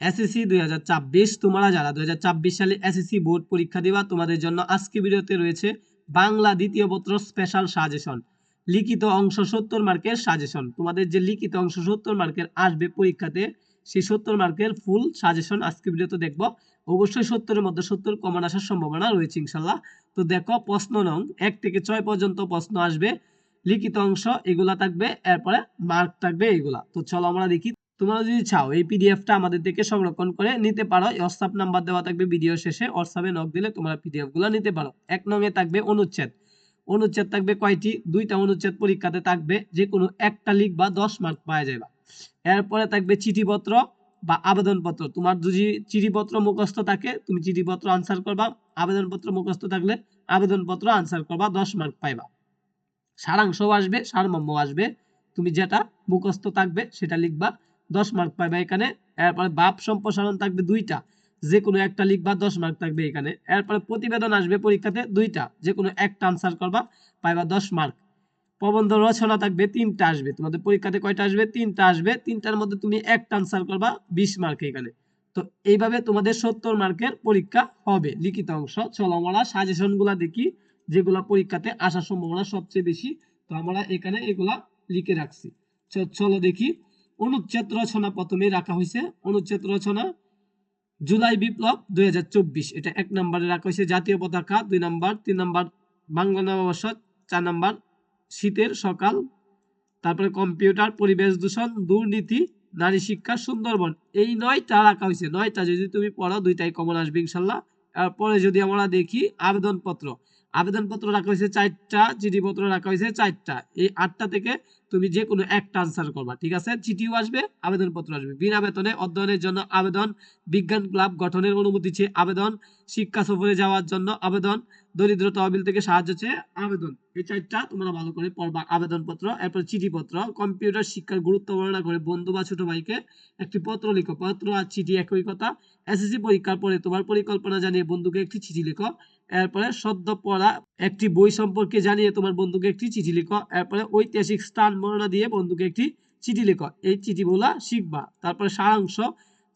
SSC 2024 তোমরা যারা 2024 সালে এসএসসি বোর্ড পরীক্ষা দিবা তোমাদের জন্য আজকে ভিডিওতে রয়েছে বাংলা দ্বিতীয় পত্র স্পেশাল সাজেশন, লিখিত অংশ 70 মার্কের সাজেশন। তোমাদের যে লিখিত অংশ 70 মার্কের আসবে পরীক্ষাতে, সেই 70 মার্কের ফুল সাজেশন আজকে ভিডিওতে দেখব। অবশ্যই 70 এর মধ্যে 70 কমন আসার সম্ভাবনা রয়েছে ইনশাআল্লাহ। তো দেখো, প্রশ্ন নং 1 থেকে 6 পর্যন্ত প্রশ্ন আসবে, লিখিত অংশ এগুলা থাকবে, এরপরে মার্ক থাকবে এগুলা। তো চলো আমরা দেখি। তোমরা যদি চাও এই পিডিএফটা আমাদের থেকে সংরক্ষণ করে নিতে পারো, হোয়াটসঅ্যাপ নাম্বার দেওয়া থাকবে ভিডিও শেষে, হোয়াটসঅ্যাপে নক দিলে তোমরা পিডিএফ গুলো নিতে পারো। 1 নং এ থাকবে অনুচ্ছেদ। অনুচ্ছেদ থাকবে কয়টি? 2টা অনুচ্ছেদ পরীক্ষাতে থাকবে, যে কোনো একটা লিখবা 10 মার্ক পাওয়া যাবে। এরপরে থাকবে চিঠিপত্র বা আবেদনপত্র। তোমার যদি চিঠিপত্র মুখস্থ থাকে তুমি চিঠিপত্র আনসার করবা, আবেদনপত্র মুখস্থ থাকলে আবেদনপত্র আনসার করবা, 10 মার্ক পাইবা। সারাংশ আসবে, সারমর্ম আসবে, তুমি যেটা মুখস্থ থাকবে সেটা লিখবা, 10 মার্ক পাইবা এখানে। এরপরে ভাব সম্প্রসারণ থাকবে 2টা, যে কোনো একটা লিখবা, 10 মার্ক থাকবে এখানে। এরপরে প্রতিবেদন আসবে পরীক্ষাতে 2টা, যে কোনো একটা আনসার করবা, পাইবা 10 মার্ক। প্রবন্ধ রচনা থাকবে 3টা আসবে তোমাদের পরীক্ষাতে। কয়টা আসবে? 3টা আসবে। 3টার মধ্যে তুমি একটা আনসার করবা, 20 মার্ক এখানে। তো এইভাবে তোমাদের 70 মার্কের পরীক্ষা হবে লিখিত অংশ। চলো আমরা সাজেশন গুলা দেখি, যেগুলা পরীক্ষাতে আসার সম্ভাবনা সবচেয়ে বেশি। তো আমরা এখানে এগুলা লিখে রাখছি। চলো দেখি। অনুচ্ছেদ রচনা প্রথমে রাখা হয়েছে। অনুচ্ছেদ রচনা জুলাই বিপ্লব 2024, এটা 1 নম্বরে রাখা হয়েছে। জাতীয় পতাকা 2 নম্বর, 3 নম্বর বাংলা নববর্ষ, 4 নম্বর শীতের সকাল, তারপরে কম্পিউটার, পরিবেশ দূষণ, দুর্নীতি, নারী শিক্ষা, সুন্দরবন। এই 9টা রাখা হয়েছে। 9টা যদি তুমি পড়ো 2টাই কমন আসবে ইনশাল্লাহ। এরপরে যদি আমরা দেখি আবেদনপত্র, আবেদনপত্র রাখা হয়েছে 4টা, চিঠিপত্র রাখা হয়েছে 4টা। এই 8টা থেকে তুমি যে কোনো একটা আনসার করবা, ঠিক আছে? চিঠিও আসবে, আবেদনপত্র আসবে। বিনা বেতনে অধ্যয়নের জন্য আবেদন, বিজ্ঞান ক্লাব গঠনের অনুমতি চেয়ে আবেদন, শিক্ষা সফরে যাওয়ার জন্য আবেদন, দরিদ্র তহবিল থেকে সাহায্য চেয়ে আবেদন। এই 4টা তোমরা ভালো করে পড়বা। আবেদনপত্র, এরপর চিঠিপত্র, কম্পিউটার শিক্ষার গুরুত্ব বর্ণনা করে বন্ধু বা ছোট ভাইকে একটি পত্র লিখো। পত্র আর চিঠি একই কথা। এসএসসি পরীক্ষার পরে তোমার পরিকল্পনা জানিয়ে বন্ধুকে একটি চিঠি লিখো। এরপরে সদ্য পড়া একটি বই সম্পর্কে জানিয়ে তোমার বন্ধুকে একটি চিঠি লিখো। এরপরে ঐতিহাসিক স্থান বর্ণনা দিয়ে বন্ধুকে একটি চিঠি লিখো। এই চিঠিগুলা শিখবা। তারপরে সারাংশ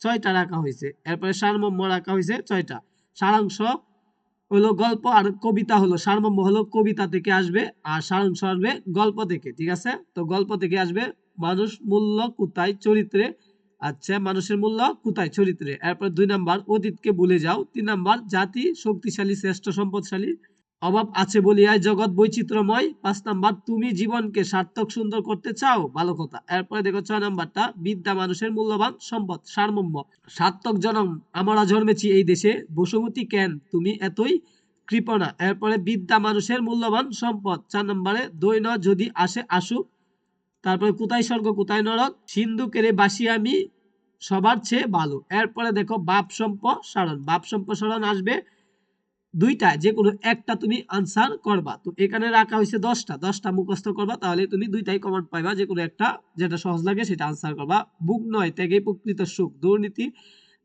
6টা রাখা হয়েছে। এরপরে সারমর্ম রাখা হয়েছে 6টা। সারাংশ হলো গল্প, আর কবিতা হলো, সারমর্ম হলো কবিতা থেকে আসবে, আর সারাংশ আসবে গল্প থেকে, ঠিক আছে? তো গল্প থেকে আসবে মানুষ মূল্য কোথায় চরিত্রে, আচ্ছা মানুষের মূল্য কোথায় চরিত্রে। এরপর 2 নাম্বার অতীতকে ভুলে যাও। 3 নাম্বার জাতি শক্তিশালী শ্রেষ্ঠ সম্পদশালী, অভাব আছে বলিয়ায় জগৎ বৈচিত্র্যময়। 5 নাম্বার তুমি জীবনকে সার্থক সুন্দর করতে চাও, ভালো কথা। এরপরে দেখো 6 নাম্বারটা বিদ্যা মানুষের মূল্যবান সম্পদ, সারমর্ম। সার্থক জনম আমরা জন্মেছি এই দেশে, বসুমতী কেন তুমি এতই কৃপণা। এরপরে বিদ্যা মানুষের মূল্যবান সম্পদ। 4 নম্বরে দৈন যদি আসে আসুক। তারপরে কোথায় স্বর্গ কোথায় নরক, সিন্ধু কেড়ে বাসি আমি সবার চেয়ে ভালো। এরপরে দেখো বাপ সম্প্রসারণ। বাপ সম্প্রসারণ আসবে 2টা, যে কোনো একটা তুমি আনসার করবা। তো এখানে রাখা হয়েছে 10টা মুখস্থ করবা, তাহলে তুমি 2টাই কমন পাইবা, যে কোনো একটা যেটা সহজ লাগে সেটা আনসার করবা। বুক নয় ত্যাগে প্রকৃত সুখ, দুর্নীতি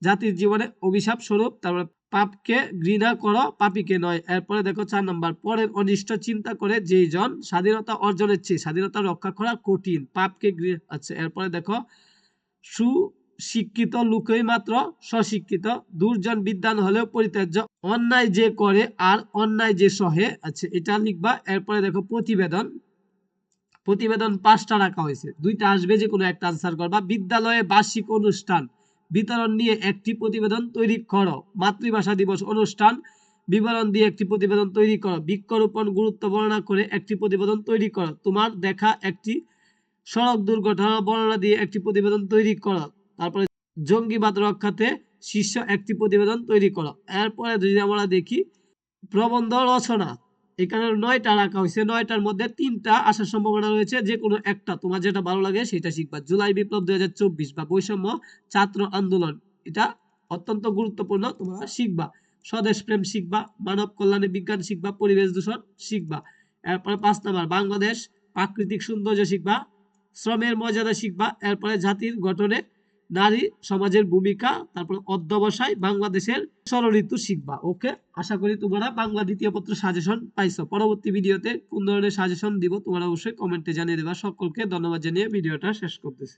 জাতির জীবনে অভিশাপ স্বরূপ। তারপরে পাপকে ঘৃণা করো পাপীকে নয়। এরপরে দেখো 4 নম্বর পরের অনিষ্ট চিন্তা করে যেই জন স্বাধীনতা অর্জনের চেয়ে স্বাধীনতা রক্ষা করা কঠিন, পাপকে আচ্ছা। এরপরে দেখো সুশিক্ষিত লোকই মাত্র স্বশিক্ষিত, দুর্জন বিদ্বান হলেও পরিত্যাজ্য, অন্যায় যে করে আর অন্যায় যে সহে, আচ্ছা এটা লিখবা। এরপরে দেখো প্রতিবেদন, প্রতিবেদন 5টা রাখা হয়েছে, 2টা আসবে, যে কোনো একটা আনসার করবা। বিদ্যালয়ে বার্ষিক অনুষ্ঠান বিতরণ নিয়ে একটি প্রতিবেদন তৈরি করো। মাতৃভাষা দিবস অনুষ্ঠান বিবরণ দিয়ে একটি প্রতিবেদন তৈরি করো। বৃক্ষরোপণ গুরুত্ব বর্ণনা করে একটি প্রতিবেদন তৈরি করো। তোমার দেখা একটি সড়ক দুর্ঘটনা বর্ণনা দিয়ে একটি প্রতিবেদন তৈরি করো। তারপরে জঙ্গিবাদ রক্ষাতে শীর্ষ একটি প্রতিবেদন তৈরি করো। এরপরে যদি আমরা দেখি প্রবন্ধ রচনা, এখানে 9টা রাখা হয়েছে। 9টার মধ্যে 3টা আসার সম্ভাবনা রয়েছে, যে কোনো একটা তোমার যেটা ভালো লাগে সেটা শিখবা। জুলাই বিপ্লব 2024 বা বৈষম্য ছাত্র আন্দোলন, এটা অত্যন্ত গুরুত্বপূর্ণ, তোমরা শিখবা। স্বদেশ প্রেম শিখবা, মানব কল্যাণে বিজ্ঞান শিখবা, পরিবেশ দূষণ শিখবা। এরপরে 5 নাম্বার বাংলাদেশ প্রাকৃতিক সৌন্দর্য শিখবা, শ্রমের মর্যাদা শিখবা। এরপরে জাতির গঠনে নারী সমাজের ভূমিকা, তারপর অধ্যবসায়, বাংলাদেশের ষড়ঋতু শিখবা। ওকে, আশা করি তোমরা বাংলা দ্বিতীয় পত্র সাজেশন পাইছো। পরবর্তী ভিডিওতে কোন ধরনের সাজেশন দিব তোমরা অবশ্যই কমেন্টে জানিয়ে দেবা। সকলকে ধন্যবাদ জানিয়ে ভিডিওটা শেষ করতেছি।